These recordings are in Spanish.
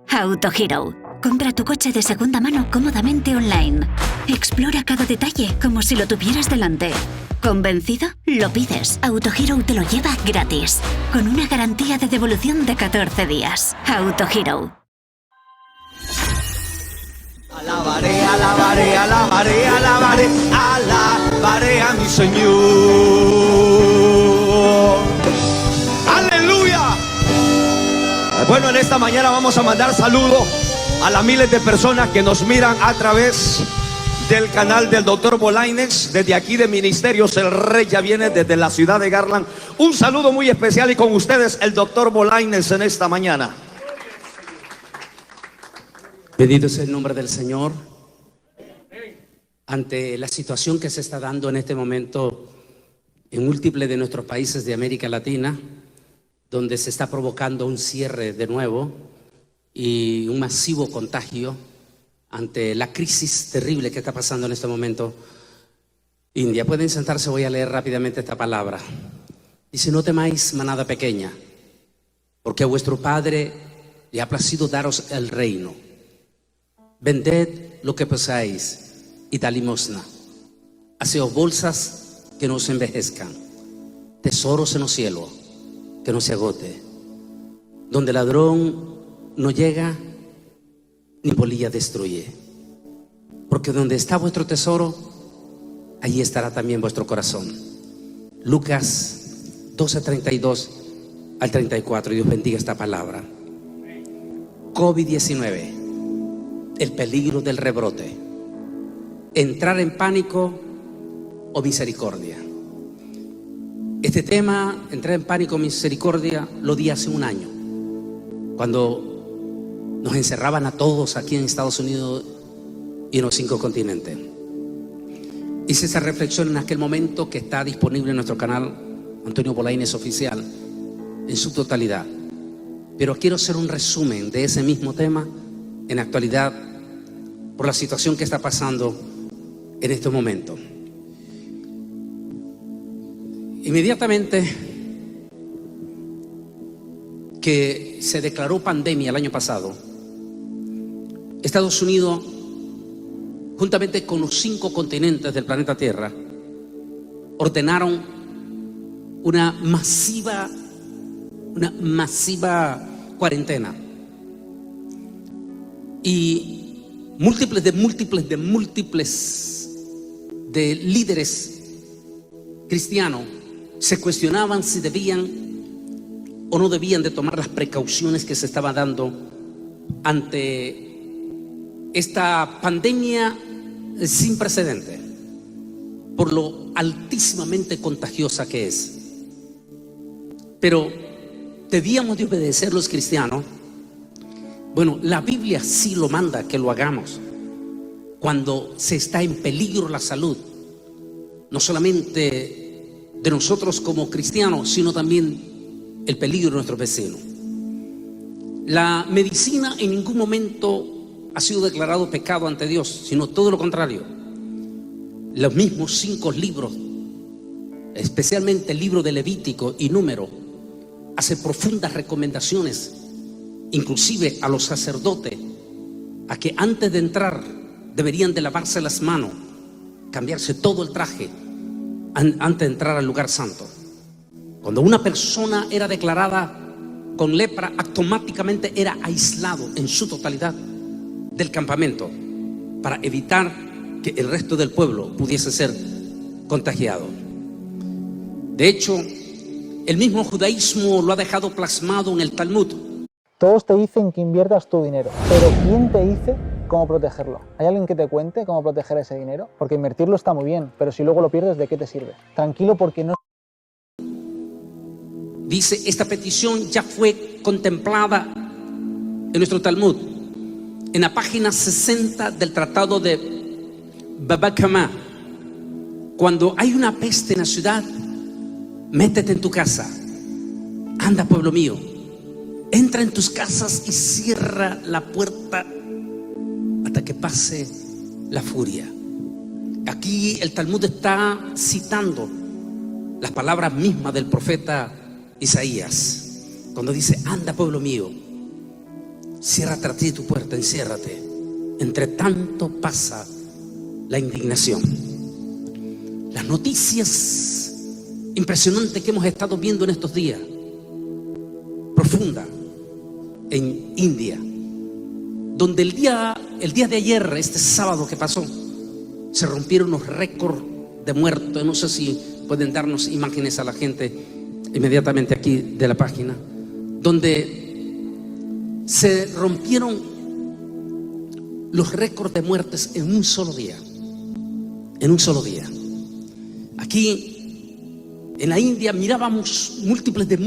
Autohero. Compra tu coche de segunda mano cómodamente online. Explora cada detalle como si lo tuvieras delante. ¿Convencido? Lo pides. Autohero te lo lleva gratis. Con una garantía de devolución de 14 días. Autohero. Alabaré, alabaré, alabaré, alabaré, alabaré a mi Señor. ¡Aleluya! Bueno, en esta mañana vamos a mandar saludos a las miles de personas que nos miran a través del canal del Dr. Bolañes, desde aquí de Ministerios El Rey ya viene desde la ciudad de Garland. Un saludo muy especial y con ustedes el Dr. Bolañes en esta mañana. Bendito es el nombre del Señor. Ante la situación que se está dando en este momento en múltiples de nuestros países de América Latina, donde se está provocando un cierre de nuevo y un masivo contagio, ante la crisis terrible que está pasando en este momento, India. Pueden sentarse, voy a leer rápidamente esta palabra. Dice: no temáis, manada pequeña, porque a vuestro Padre le ha placido daros el reino. Vended lo que poseáis y da limosna. Haceos bolsas que no se envejezcan, tesoros en los cielos que no se agote, donde ladrón no llega ni polilla destruye. Porque donde está vuestro tesoro, allí estará también vuestro corazón. Lucas 12:32 al 34. Dios bendiga esta palabra. COVID-19. El peligro del rebrote. Entrar en pánico o misericordia. Este tema, entrar en pánico o misericordia, lo di hace un año, cuando nos encerraban a todos aquí en Estados Unidos y en los 5 continentes. Hice esa reflexión en aquel momento, que está disponible en nuestro canal Antonio Bolañes Oficial en su totalidad. Pero quiero hacer un resumen de ese mismo tema en actualidad, por la situación que está pasando en este momento. Inmediatamente que se declaró pandemia el año pasado, Estados Unidos, juntamente con los 5 continentes del planeta Tierra, ordenaron una masiva cuarentena. Y múltiples de líderes cristianos se cuestionaban si debían o no debían de tomar las precauciones que se estaban dando ante esta pandemia sin precedentes, por lo altísimamente contagiosa que es. Pero debíamos de obedecer los cristianos. Bueno, la Biblia sí lo manda que lo hagamos cuando se está en peligro la salud, no solamente de nosotros como cristianos, sino también el peligro de nuestros vecinos. La medicina en ningún momento ha sido declarado pecado ante Dios, sino todo lo contrario. Los mismos 5 libros, especialmente el libro de Levítico y Número, hace profundas recomendaciones, inclusive a los sacerdotes, a que antes de entrar deberían de lavarse las manos, cambiarse todo el traje antes de entrar al lugar santo. Cuando una persona era declarada con lepra, automáticamente era aislado en su totalidad del campamento, para evitar que el resto del pueblo pudiese ser contagiado. De hecho, el mismo judaísmo lo ha dejado plasmado en el Talmud. Todos te dicen que inviertas tu dinero, pero ¿quién te dice cómo protegerlo? ¿Hay alguien que te cuente cómo proteger ese dinero? Porque invertirlo está muy bien, pero si luego lo pierdes, ¿de qué te sirve? Tranquilo, porque no... Dice, esta petición ya fue contemplada en nuestro Talmud, en la página 60 del tratado de Baba Kama. Cuando hay una peste en la ciudad, métete en tu casa. Anda, pueblo mío, entra en tus casas y cierra la puerta hasta que pase la furia. Aquí el Talmud está citando las palabras mismas del profeta Isaías, cuando dice: anda, pueblo mío, Ciérrate a ti tu puerta, enciérrate. Entre tanto pasa la indignación. Las noticias impresionantes que hemos estado viendo en estos días, profunda en India, donde el día de ayer, este sábado que pasó, se rompieron los récords de muertos. No sé si pueden darnos imágenes a la gente inmediatamente aquí de la página, donde se rompieron los récords de muertes en un solo día. En un solo día. Aquí en la India mirábamos múltiples de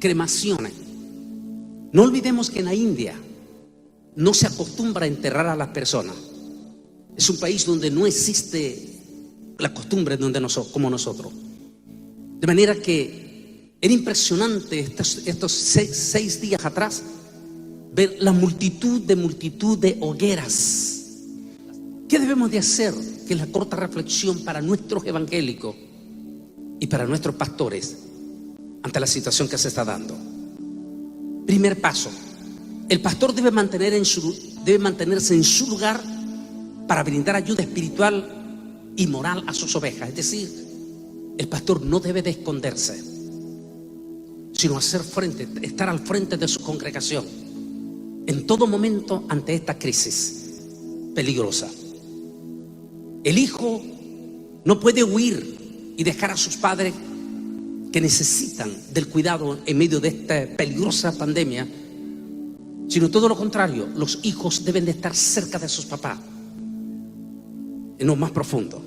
cremaciones. No olvidemos que en la India no se acostumbra a enterrar a las personas. Es un país donde no existe la costumbre como nosotros. De manera que era impresionante estos seis días atrás ver la multitud de hogueras. ¿Qué debemos de hacer? Que es la corta reflexión para nuestros evangélicos y para nuestros pastores ante la situación que se está dando. Primer paso: el pastor debe mantenerse en su lugar para brindar ayuda espiritual y moral a sus ovejas. Es decir, el pastor no debe de esconderse, sino hacer frente, estar al frente de su congregación en todo momento ante esta crisis peligrosa. El hijo no puede huir y dejar a sus padres que necesitan del cuidado en medio de esta peligrosa pandemia, sino todo lo contrario. Los hijos deben de estar cerca de sus papás, en lo más profundo,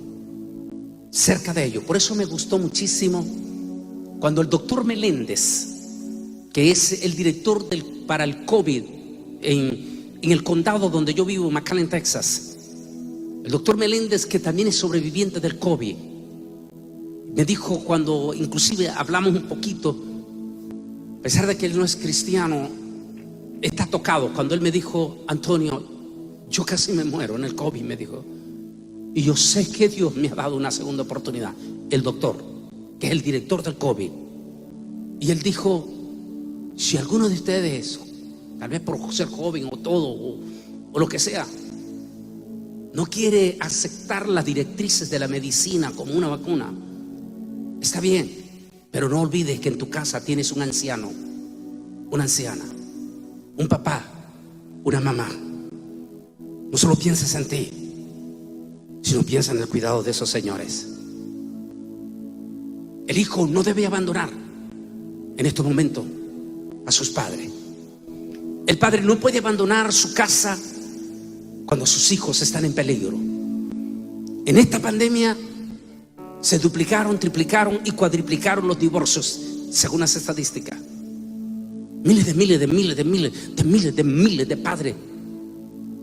cerca de ellos. Por eso me gustó muchísimo cuando el doctor Meléndez, que es el director para el COVID en el condado donde yo vivo, McAllen, Texas, el doctor Meléndez, que también es sobreviviente del COVID, me dijo, cuando inclusive hablamos un poquito, a pesar de que él no es cristiano, está tocado. Cuando él me dijo: Antonio, yo casi me muero en el COVID, me dijo, y yo sé que Dios me ha dado una segunda oportunidad. El doctor, que es el director del COVID, y él dijo: si alguno de ustedes, tal vez por ser joven o todo o lo que sea, no quiere aceptar las directrices de la medicina como una vacuna, está bien, pero no olvides que en tu casa tienes un anciano, una anciana, un papá, una mamá. No solo pienses en ti, sino piensa en el cuidado de esos señores. El hijo no debe abandonar en estos momentos a sus padres. El padre no puede abandonar su casa cuando sus hijos están en peligro. En esta pandemia se duplicaron, triplicaron y cuadriplicaron los divorcios, según las estadísticas. Miles de padres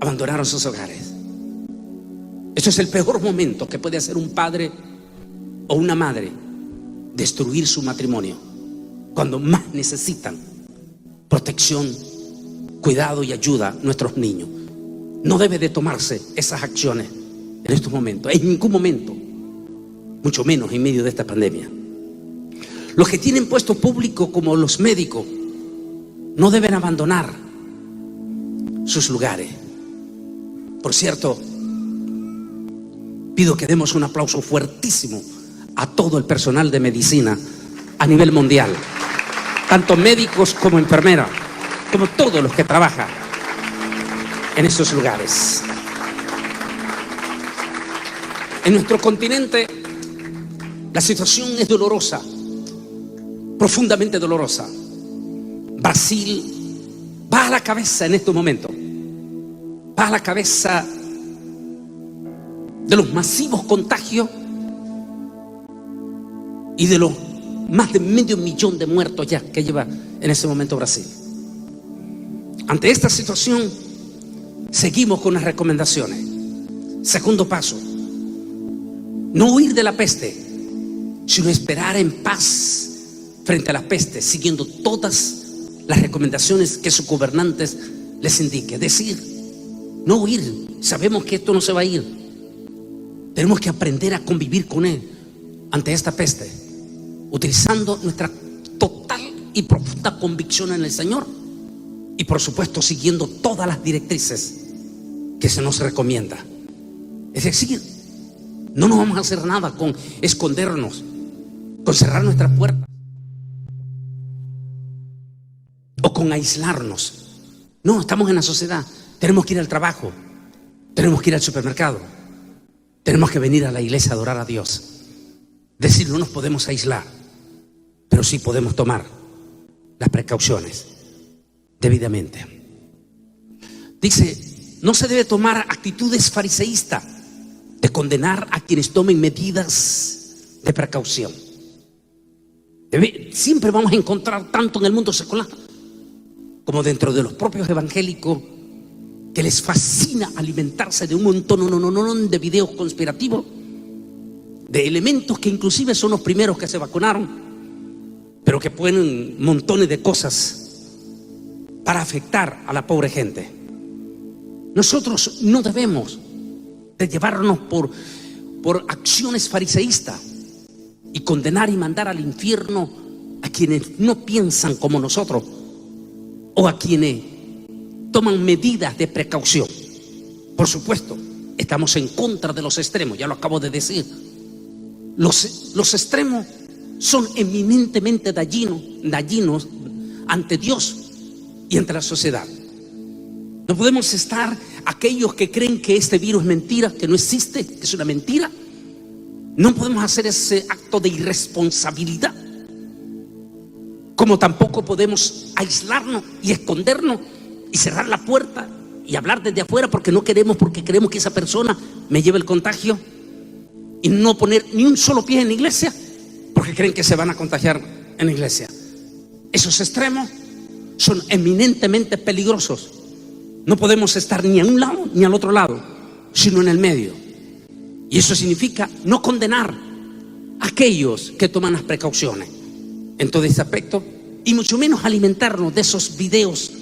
abandonaron sus hogares. Esto es el peor momento que puede hacer un padre o una madre: destruir su matrimonio, cuando más necesitan protección, cuidado y ayuda nuestros niños. No debe de tomarse esas acciones en estos momentos, en ningún momento, mucho menos en medio de esta pandemia. Los que tienen puestos públicos, como los médicos, no deben abandonar sus lugares. Por cierto, pido que demos un aplauso fuertísimo a todo el personal de medicina a nivel mundial, tanto médicos como enfermeras, como todos los que trabajan en esos lugares. En nuestro continente la situación es dolorosa, profundamente dolorosa. Brasil va a la cabeza en estos momentos, va a la cabeza de los masivos contagios y de los más de 500,000 de muertos ya que lleva en ese momento Brasil. Ante esta situación, seguimos con las recomendaciones. Segundo paso: no huir de la peste, sino esperar en paz frente a la peste, siguiendo todas las recomendaciones que sus gobernantes les indiquen. Es decir, no huir. Sabemos que esto no se va a ir. Tenemos que aprender a convivir con él ante esta peste, utilizando nuestra total y profunda convicción en el Señor, y por supuesto siguiendo todas las directrices que se nos recomienda. Es decir, no nos vamos a hacer nada con escondernos, con cerrar nuestras puertas o con aislarnos. No, estamos en la sociedad, tenemos que ir al trabajo, tenemos que ir al supermercado, tenemos que venir a la iglesia a adorar a Dios. Es decir, no nos podemos aislar, pero sí podemos tomar las precauciones debidamente. Dice, no se debe tomar actitudes fariseístas de condenar a quienes tomen medidas de precaución. Siempre vamos a encontrar tanto en el mundo secular como dentro de los propios evangélicos que les fascina alimentarse de un montón de videos conspirativos, de elementos que inclusive son los primeros que se vacunaron, pero que ponen montones de cosas para afectar a la pobre gente. Nosotros no debemos de llevarnos por acciones fariseístas y condenar y mandar al infierno a quienes no piensan como nosotros o a quienes toman medidas de precaución. Por supuesto, estamos en contra de los extremos, ya lo acabo de decir. Los extremos son eminentemente dañinos ante Dios y ante la sociedad. No podemos estar aquellos que creen que este virus es mentira, que no existe, que es una mentira. No podemos hacer ese acto de irresponsabilidad, como tampoco podemos aislarnos y escondernos y cerrar la puerta y hablar desde afuera porque queremos que esa persona me lleve el contagio, y no poner ni un solo pie en la iglesia porque creen que se van a contagiar en la iglesia. Esos extremos son eminentemente peligrosos. No podemos estar ni a un lado ni al otro lado, sino en el medio. Y eso significa no condenar a aquellos que toman las precauciones en todo este aspecto, y mucho menos alimentarnos de esos videos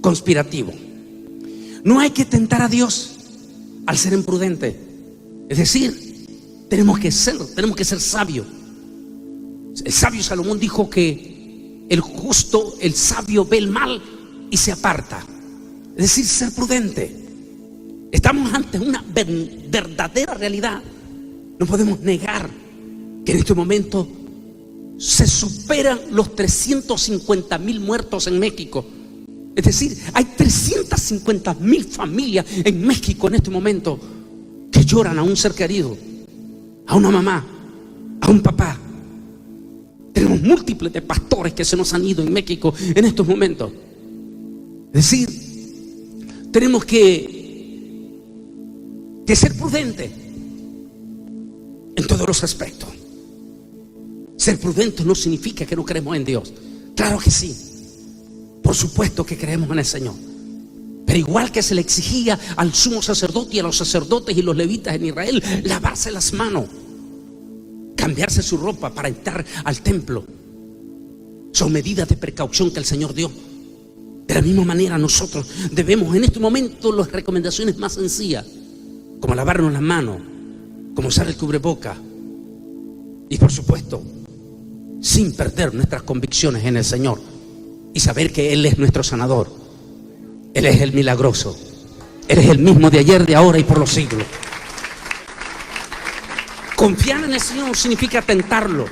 conspirativos. No hay que tentar a Dios al ser imprudente. Es decir, tenemos que ser sabios. El sabio Salomón dijo que el justo, el sabio, ve el mal y se aparta. Es decir, ser prudente. Estamos ante una verdadera realidad. No podemos negar que en este momento se superan los 350,000 muertos en México. Es decir, hay 350,000 familias en México en este momento que lloran a un ser querido, a una mamá, a un papá. Tenemos múltiples de pastores que se nos han ido en México en estos momentos. Es decir, tenemos que ser prudentes en todos los aspectos. Ser prudentes no significa que no creemos en Dios. Claro que sí. Por supuesto que creemos en el Señor. Pero igual que se le exigía al sumo sacerdote y a los sacerdotes y los levitas en Israel lavarse las manos, cambiarse su ropa para entrar al templo, son medidas de precaución que el Señor dio. De la misma manera nosotros debemos en este momento las recomendaciones más sencillas, como lavarnos las manos, como usar el cubreboca, y por supuesto sin perder nuestras convicciones en el Señor y saber que Él es nuestro sanador. Él es el milagroso. Él es el mismo de ayer, de ahora y por los siglos. Confiar en el Señor no significa tentarlo.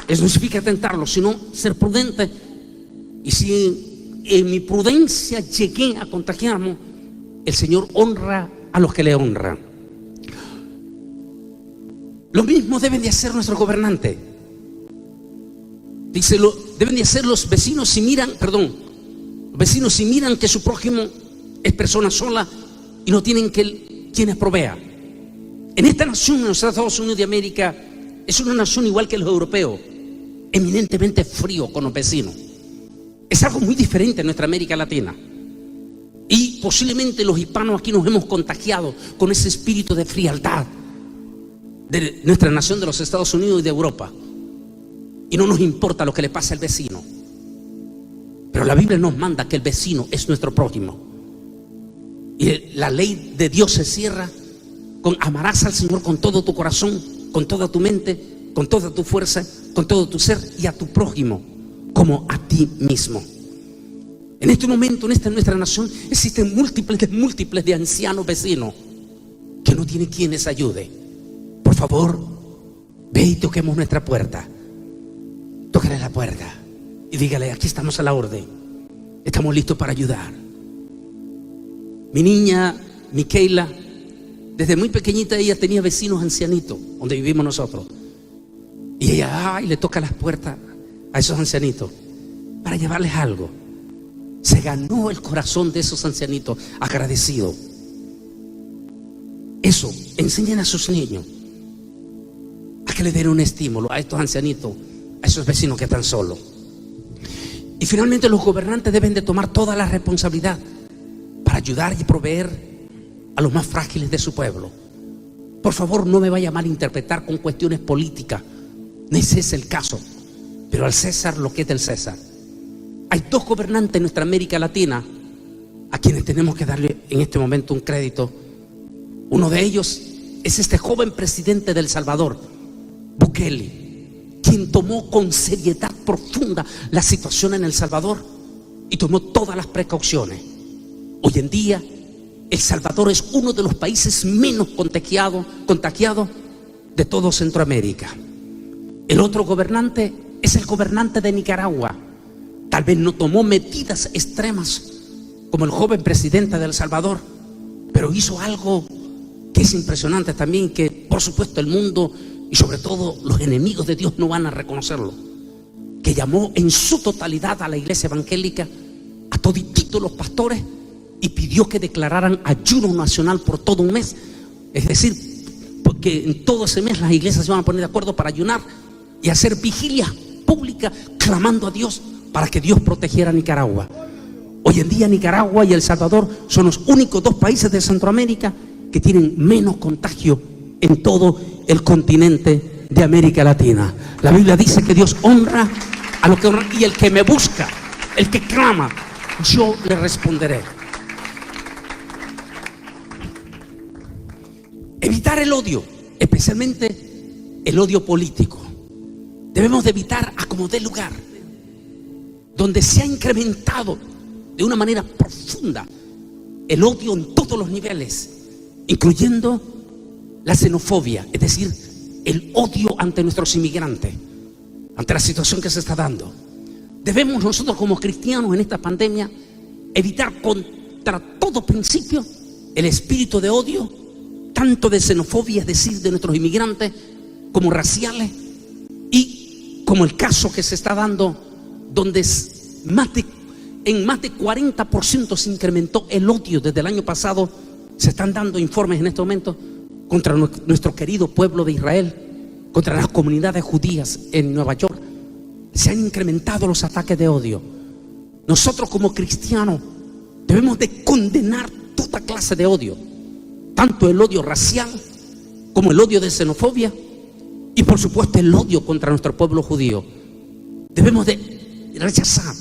Eso no significa tentarlo, sino ser prudente. Y si en mi prudencia llegué a contagiarme, el Señor honra a los que le honran. Lo mismo deben de hacer nuestros gobernantes. Dice, deben de hacer los vecinos si miran que su prójimo es persona sola y no tienen quienes provea. En esta nación, en los Estados Unidos de América, es una nación igual que los europeos, eminentemente frío con los vecinos. Es algo muy diferente en nuestra América Latina. Y posiblemente los hispanos aquí nos hemos contagiado con ese espíritu de frialdad de nuestra nación, de los Estados Unidos y de Europa. Y no nos importa lo que le pase al vecino. Pero la Biblia nos manda que el vecino es nuestro prójimo. Y la ley de Dios se cierra con amarás al Señor con todo tu corazón, con toda tu mente con toda tu fuerza, con todo tu ser, y a tu prójimo como a ti mismo. En este momento, en nuestra nación, existen múltiples de ancianos vecinos que no tienen quien les ayude. Por favor, ve y toquemos nuestra puerta. Tócale la puerta y dígale: aquí estamos a la orden, estamos listos para ayudar. Mi niña Micaela, desde muy pequeñita, ella tenía vecinos ancianitos donde vivimos nosotros, y ella le toca las puertas a esos ancianitos para llevarles algo. Se ganó el corazón de esos ancianitos agradecidos. Eso, enseñen a sus niños a que le den un estímulo a estos ancianitos, a esos vecinos que están solos. Y finalmente, los gobernantes deben de tomar toda la responsabilidad para ayudar y proveer a los más frágiles de su pueblo. Por favor, no me vaya a malinterpretar con cuestiones políticas, no ese es el caso, pero al César lo que es del César. Hay dos gobernantes en nuestra América Latina a quienes tenemos que darle en este momento un crédito. Uno de ellos es este joven presidente de El Salvador, Bukele, quien tomó con seriedad profunda la situación en El Salvador y tomó todas las precauciones. Hoy en día, El Salvador es uno de los países menos contagiados de todo Centroamérica. El otro gobernante es el gobernante de Nicaragua. Tal vez no tomó medidas extremas como el joven presidente de El Salvador, pero hizo algo que es impresionante también, que por supuesto el mundo y sobre todo los enemigos de Dios no van a reconocerlo, que llamó en su totalidad a la iglesia evangélica, a todititos los pastores, y pidió que declararan ayuno nacional por todo un mes. Es decir, porque en todo ese mes las iglesias se van a poner de acuerdo para ayunar y hacer vigilia pública clamando a Dios para que Dios protegiera a Nicaragua. Hoy en día Nicaragua y El Salvador son los únicos dos países de Centroamérica que tienen menos contagio en todo el continente de América Latina. La Biblia dice que Dios honra a los que honran, y el que me busca, el que clama, yo le responderé. Evitar el odio, especialmente el odio político. Debemos de evitar a como dé lugar, donde se ha incrementado de una manera profunda el odio en todos los niveles, incluyendo la xenofobia, es decir, el odio ante nuestros inmigrantes, ante la situación que se está dando. Debemos nosotros como cristianos en esta pandemia evitar contra todo principio el espíritu de odio, tanto de xenofobia, es decir, de nuestros inmigrantes, como raciales, y como el caso que se está dando, donde en más de 40% se incrementó el odio desde el año pasado. Se están dando informes en este momento contra nuestro querido pueblo de Israel, contra las comunidades judías en Nueva York. Se han incrementado los ataques de odio. Nosotros como cristianos debemos de condenar toda clase de odio, tanto el odio racial como el odio de xenofobia y por supuesto el odio contra nuestro pueblo judío. Debemos de rechazar,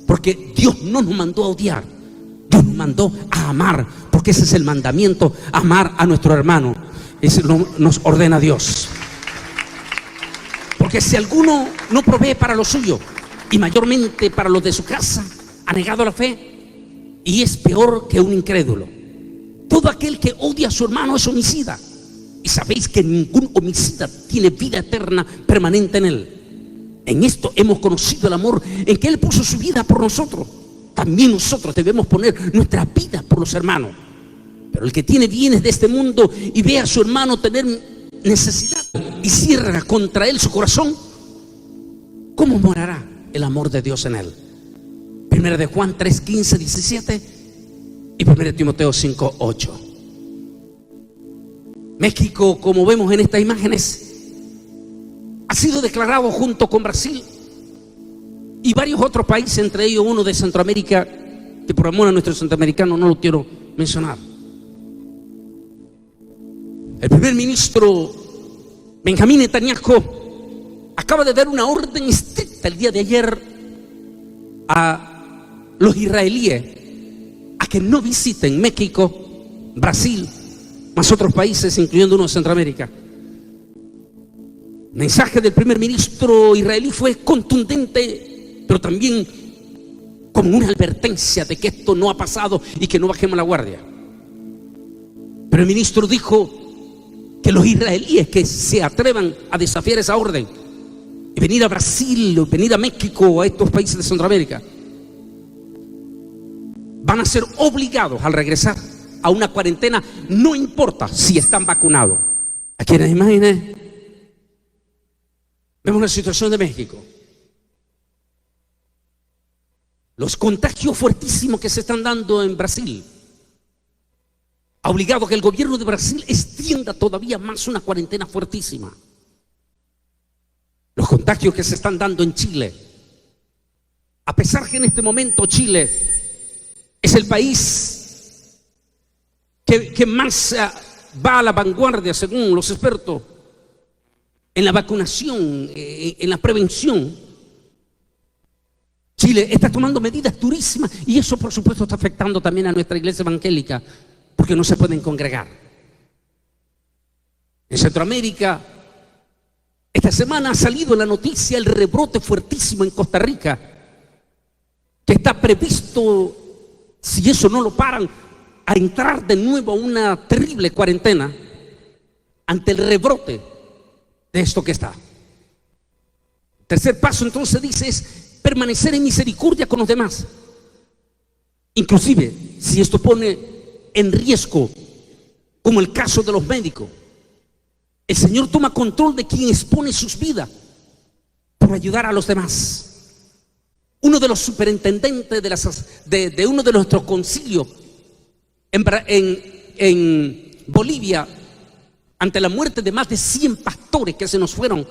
porque Dios no nos mandó a odiar, Dios nos mandó a amar, porque ese es el mandamiento, amar a nuestro hermano. Eso nos ordena Dios. Porque si alguno no provee para lo suyo, y mayormente para los de su casa, ha negado la fe y es peor que un incrédulo. Todo aquel que odia a su hermano es homicida, y sabéis que ningún homicida tiene vida eterna permanente en él. En esto hemos conocido el amor, en que Él puso su vida por nosotros. También nosotros debemos poner nuestra vida por los hermanos. Pero el que tiene bienes de este mundo y ve a su hermano tener necesidad y cierra contra él su corazón, ¿cómo morará el amor de Dios en él? 1 de Juan 3, 15, 17 y 1 de Timoteo 5, 8. México, como vemos en estas imágenes, ha sido declarado junto con Brasil y varios otros países, entre ellos uno de Centroamérica, que por amor a nuestros centroamericanos no lo quiero mencionar. El primer ministro Benjamín Netanyahu acaba de dar una orden estricta el día de ayer a los israelíes a que no visiten México, Brasil, más otros países, incluyendo uno de Centroamérica. mensaje del primer ministro israelí fue contundente, pero también como una advertencia de que esto no ha pasado y que no bajemos la guardia. Pero el ministro dijo que los israelíes que se atrevan a desafiar esa orden y venir a Brasil, venir a México, a estos países de Centroamérica, van a ser obligados al regresar a una cuarentena, no importa si están vacunados. ¿A quienes imaginen? Vemos la situación de México. Los contagios fuertísimos que se están dando en Brasil ha obligado a que el gobierno de Brasil extienda todavía más una cuarentena fuertísima. Los contagios que se están dando en Chile, a pesar que en este momento Chile es el país que más va a la vanguardia, según los expertos, en la vacunación, en la prevención. Chile está tomando medidas durísimas y eso, por supuesto, está afectando también a nuestra iglesia evangélica, porque no se pueden congregar. En Centroamérica, esta semana ha salido la noticia el rebrote fuertísimo en Costa Rica, que está previsto, si eso no lo paran, a entrar de nuevo a una terrible cuarentena ante el rebrote de esto que está. Tercer paso, entonces, dice, es permanecer en misericordia con los demás. Inclusive, si esto pone en riesgo, como el caso de los médicos, el Señor toma control de quien expone sus vidas por ayudar a los demás. Uno de los superintendentes de uno de nuestros concilios en Bolivia, ante la muerte de más de 100 pastores que se nos fueron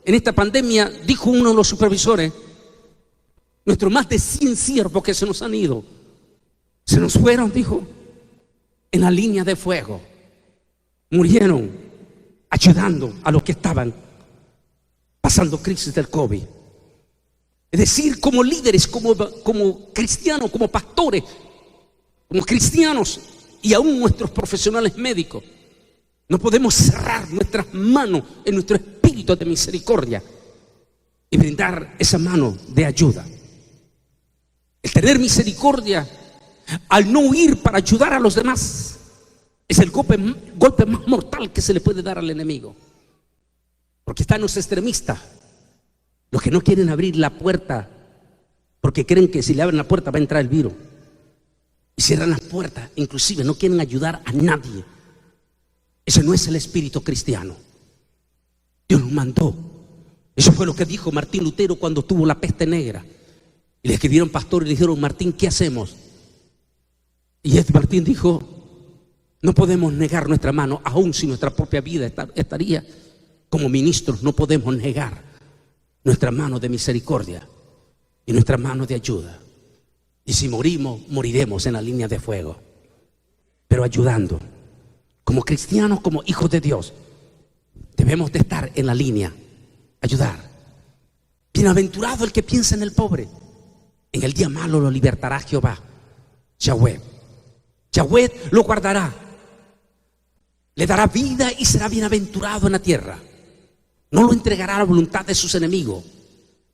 en esta pandemia, dijo uno de los supervisores: nuestros más de 100 siervos que se nos han ido, se nos fueron, dijo, en la línea de fuego. Murieron ayudando a los que estaban pasando crisis del COVID. Es decir, como líderes, como cristianos, como pastores, como cristianos y aún nuestros profesionales médicos, no podemos cerrar nuestras manos en nuestro espíritu de misericordia y brindar esa mano de ayuda. El tener misericordia, al no huir para ayudar a los demás, es el golpe más mortal que se le puede dar al enemigo. Porque están los extremistas, los que no quieren abrir la puerta porque creen que si le abren la puerta va a entrar el virus. Y cierran las puertas, inclusive no quieren ayudar a nadie. Ese no es el espíritu cristiano. Dios nos mandó. Eso fue lo que dijo Martín Lutero cuando tuvo la peste negra. Y le escribieron pastor y le dijeron: Martín, ¿qué hacemos? Y Martín dijo: no podemos negar nuestra mano, aun si nuestra propia vida estaría como ministros, no podemos negar nuestra mano de misericordia y nuestra mano de ayuda. Y si morimos, moriremos en la línea de fuego, pero ayudando. Como cristianos, como hijos de Dios, debemos de estar en la línea, ayudar. Bienaventurado el que piensa en el pobre, en el día malo lo libertará Jehová. Yahweh lo guardará, le dará vida y será bienaventurado en la tierra. No lo entregará a la voluntad de sus enemigos.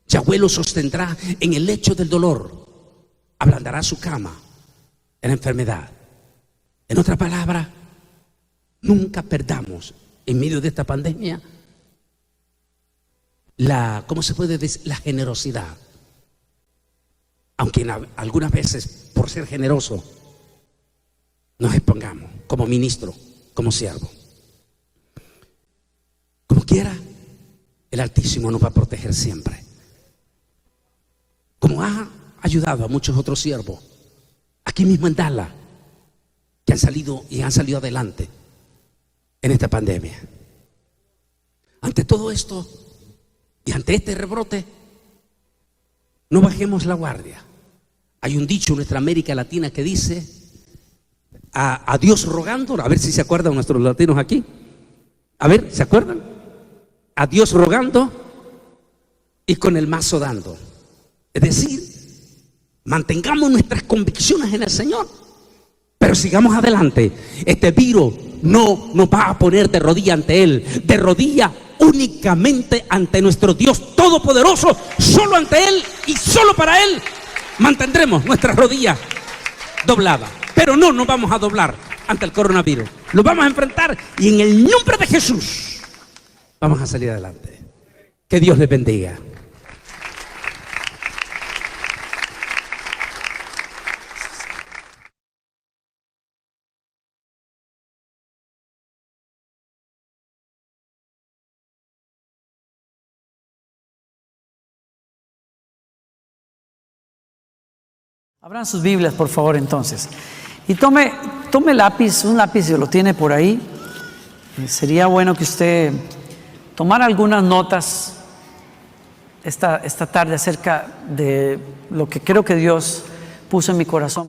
Yahweh lo sostendrá en el lecho del dolor, ablandará su cama en la enfermedad. En otra palabra, nunca perdamos en medio de esta pandemia ¿cómo se puede decir? La generosidad. Aunque algunas veces, por ser generoso, nos expongamos como ministro, como siervo. Como quiera, el Altísimo nos va a proteger siempre. Como ha ayudado a muchos otros siervos, aquí mismo en Dallas, que han salido adelante en esta pandemia. Ante todo esto y ante este rebrote, no bajemos la guardia. Hay un dicho en nuestra América Latina que dice: a Dios rogando. A ver si se acuerdan nuestros latinos aquí. A ver, ¿se acuerdan? A Dios rogando y con el mazo dando. Es decir, mantengamos nuestras convicciones en el Señor, pero sigamos adelante. Este virus no nos va a poner de rodilla ante Él. De rodilla únicamente ante nuestro Dios Todopoderoso, solo ante Él y solo para Él mantendremos nuestras rodillas dobladas. Pero no nos vamos a doblar ante el coronavirus. Lo vamos a enfrentar y en el nombre de Jesús vamos a salir adelante. Que Dios les bendiga. Abran sus Biblias, por favor, entonces. Y tome lápiz, un lápiz si lo tiene por ahí. Sería bueno que usted tomara algunas notas esta tarde acerca de lo que creo que Dios puso en mi corazón.